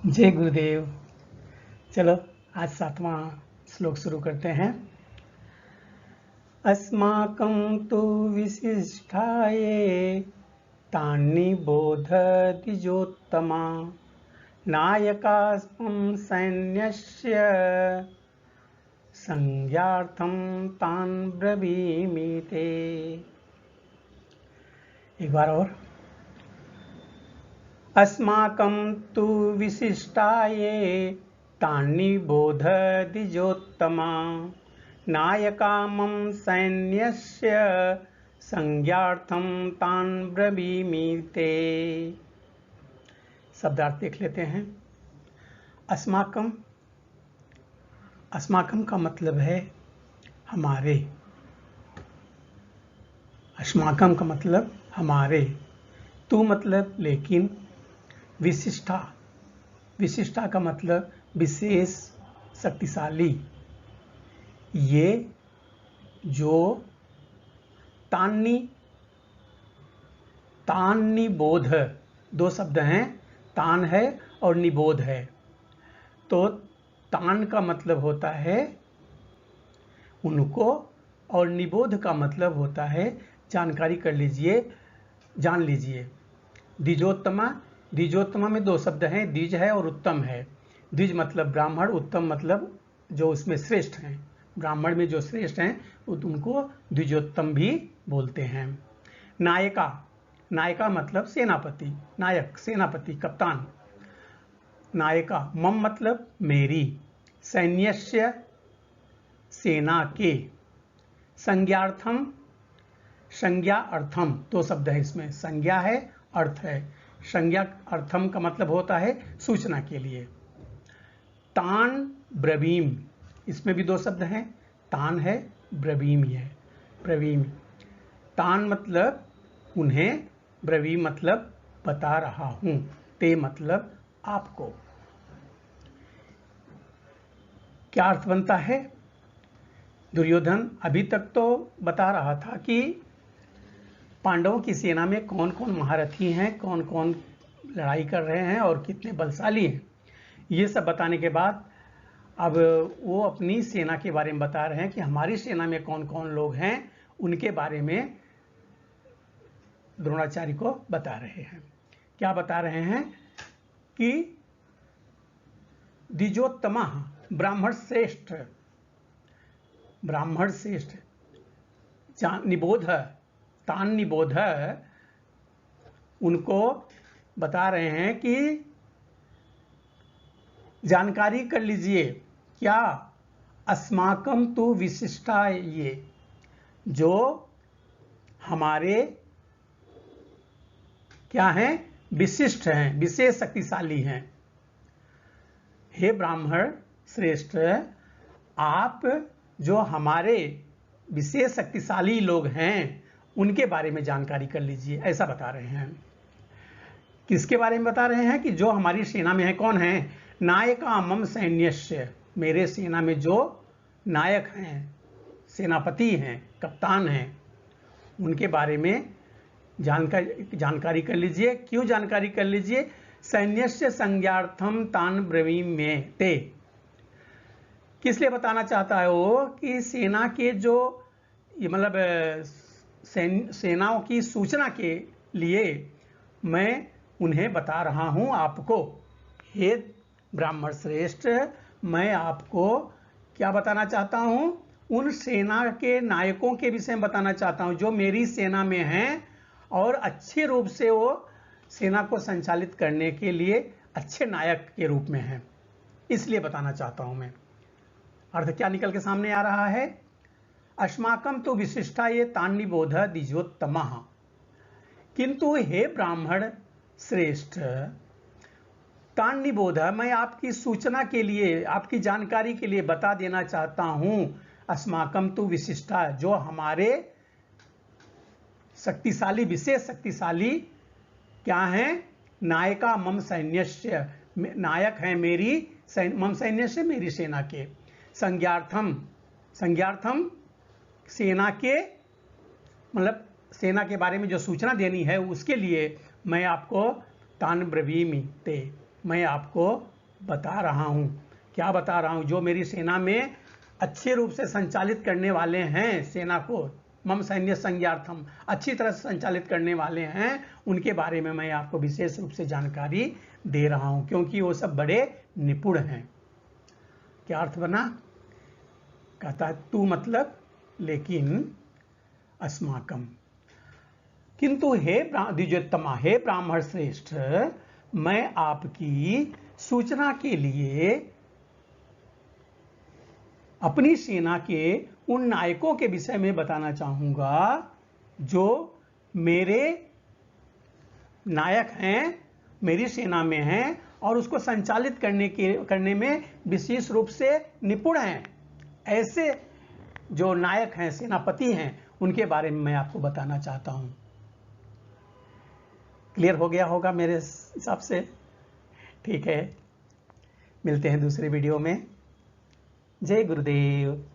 जय गुरुदेव। चलो आज 7वां श्लोक शुरू करते हैं। अस्माकं तु विशिष्टाये तान्निबोध द्विजोत्तमा नायकास्मं सैन्यस्य संज्ञार्थं तान् ब्रवीमि ते। एक बार और। अस्माकं तु विशिष्टाये तान्निबोध द्विजोत्तमा नायकामं सैन्यस्य संज्ञार्थं तान् ब्रवीमि ते। शब्दार्थ देख लेते हैं। अस्माकं, अस्माकं का मतलब है हमारे। अस्माकं का मतलब हमारे। तू मतलब लेकिन। विशिष्टा, विशिष्टा का मतलब विशेष, शक्तिशाली। ये जो तान्नी, तान निबोध, दो शब्द हैं, तान है और निबोध है। तो तान का मतलब होता है उनको और निबोध का मतलब होता है जानकारी कर लीजिए, जान लीजिए। द्विजोत्तमा, द्विजोत्तमा में दो शब्द हैं, द्विज है और उत्तम है। द्विज मतलब ब्राह्मण, उत्तम मतलब जो उसमें श्रेष्ठ हैं। ब्राह्मण में जो श्रेष्ठ हैं उनको द्विजोत्तम भी बोलते हैं। नायका, नायका मतलब सेनापति, नायक सेनापति, कप्तान। नायका, मम मतलब मेरी, सैन्यस्य सेना के, संज्ञार्थम, संज्ञा अर्थम, दो शब्द है इसमें, संज्ञा है अर्थ है। संज्ञा अर्थम का मतलब होता है सूचना के लिए। तान ब्रवीम, इसमें भी दो शब्द हैं, तान है, ब्रवीम है, ब्रवीम। तान मतलब उन्हें, ब्रवीम मतलब बता रहा हूं, ते मतलब आपको। क्या अर्थ बनता है? दुर्योधन अभी तक तो बता रहा था कि पांडवों की सेना में कौन कौन महारथी हैं, कौन कौन लड़ाई कर रहे हैं और कितने बलशाली हैं। ये सब बताने के बाद अब वो अपनी सेना के बारे में बता रहे हैं कि हमारी सेना में कौन कौन लोग हैं, उनके बारे में द्रोणाचार्य को बता रहे हैं। क्या बता रहे हैं कि द्विजोत्तमा, ब्राह्मण श्रेष्ठ, ब्राह्मण श्रेष्ठ, निबोध, तान निबोध, उनको बता रहे हैं कि जानकारी कर लीजिए। क्या? अस्माकं तु विशिष्टा, ये जो हमारे क्या हैं, विशिष्ट हैं, विशेष शक्तिशाली हैं। हे ब्राह्मण श्रेष्ठ, आप जो हमारे विशेष शक्तिशाली लोग हैं उनके बारे में जानकारी कर लीजिए, ऐसा बता रहे हैं। किसके बारे में बता रहे हैं? कि जो हमारी सेना में है, कौन है? नायका मम सैन्यस्य, मेरे सेना में जो नायक हैं, सेनापति हैं, कप्तान हैं, उनके बारे में जानकारी कर लीजिए। क्यों जानकारी कर लीजिए? सैन्यस्य संज्ञार्थम तान ब्रवीमि ते। किस लिए बताना चाहता है वो? कि सेना के जो ये मतलब सेनाओं की सूचना के लिए मैं उन्हें बता रहा हूं आपको। हे ब्राह्मण श्रेष्ठ, मैं आपको क्या बताना चाहता हूं? उन सेना के नायकों के विषय में बताना चाहता हूं जो मेरी सेना में हैं और अच्छे रूप से वो सेना को संचालित करने के लिए अच्छे नायक के रूप में हैं, इसलिए बताना चाहता हूं मैं। अर्थ क्या निकल के सामने आ रहा है? अस्माकं तो विशिष्टा ये तान्निबोध द्विजोत्तमः, किंतु हे ब्राह्मण श्रेष्ठ, तान्निबोध, मैं आपकी सूचना के लिए, आपकी जानकारी के लिए बता देना चाहता हूं। अस्माकं तो विशिष्टा, जो हमारे शक्तिशाली, विशेष शक्तिशाली क्या हैं? नायका मम सैन्यस्य, नायक हैं मेरी, मम सैन्यस्य, मेरी सेना के। संज्ञार्थम, संज्ञार्थम सेना के, मतलब सेना के बारे में जो सूचना देनी है उसके लिए मैं आपको तान ब्रवीमि ते, मैं आपको बता रहा हूं। क्या बता रहा हूं? जो मेरी सेना में अच्छे रूप से संचालित करने वाले हैं, सेना को मम सैन्य संज्ञार्थम अच्छी तरह से संचालित करने वाले हैं, उनके बारे में मैं आपको विशेष रूप से जानकारी दे रहा हूं, क्योंकि वो सब बड़े निपुण हैं। क्या अर्थ बना? कहता है तू मतलब लेकिन अस्माकम, किंतु हे द्विजोत्तमा, हे ब्राह्मण श्रेष्ठ, मैं आपकी सूचना के लिए अपनी सेना के उन नायकों के विषय में बताना चाहूंगा जो मेरे नायक हैं, मेरी सेना में हैं और उसको संचालित करने में विशेष रूप से निपुण हैं। ऐसे जो नायक हैं, सेनापति हैं, उनके बारे में मैं आपको बताना चाहता हूं। क्लियर हो गया होगा मेरे हिसाब से? ठीक है, मिलते हैं दूसरे वीडियो में। जय गुरुदेव।